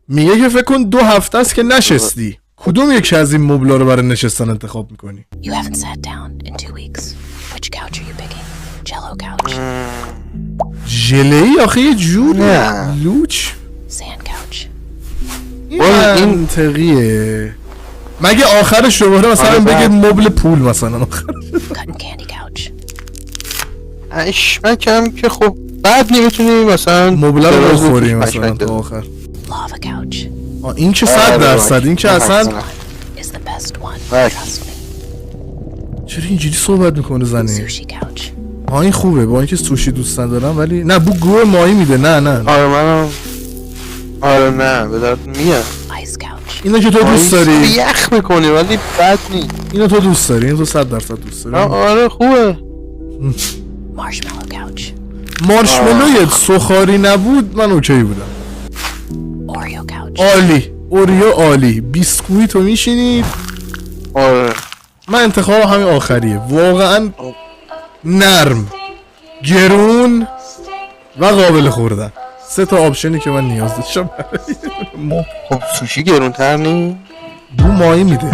میگه که فکر کن 2 هفته است که نشستی. کدوم یکی از این مبلا رو برای نشستن انتخاب میکنی؟ You haven't sat down in 2 weeks. Which couch are you picking? Jello couch. ژله‌ای آخه یه جوره لوچ. Sand couch. این منطقیه. مگه آخرش دوباره مثلا بگید مبل پول مثلا آخرش Cotton candy couch. اشمکم که خب بعد نمیتونی مثلا مبله رو بخوری مثلا تا آخر. Lava couch این که 100%، این که اصلا is the best one. Trust me. چرا اینجوری صحبت میکنه زنی؟ Sushi couch. این خوبه با اینکه سوشی دوست ندارم ولی نه بو گوه ماهی میده. نه آره منم آره نه به درد میاد. Ice couch. اینو که تو دوست داری، یخ میکنی ولی بد نیست. اینو تو دوست داری، اینو تو 100% دوست داری. آره خوبه. Marshmallow couch. مارشملوی سخاری نبود من اوکی بودم. Oreo couch. عالی، اوریو عالی، بیسکویت رو میشینید. آره من انتخاب همین آخریه، واقعا نرم، گرون و قابل خوردن. 3 تا آپشنی که من نیاز داشتم. خب سوشی گرونتر نی؟ بو ماهی میده.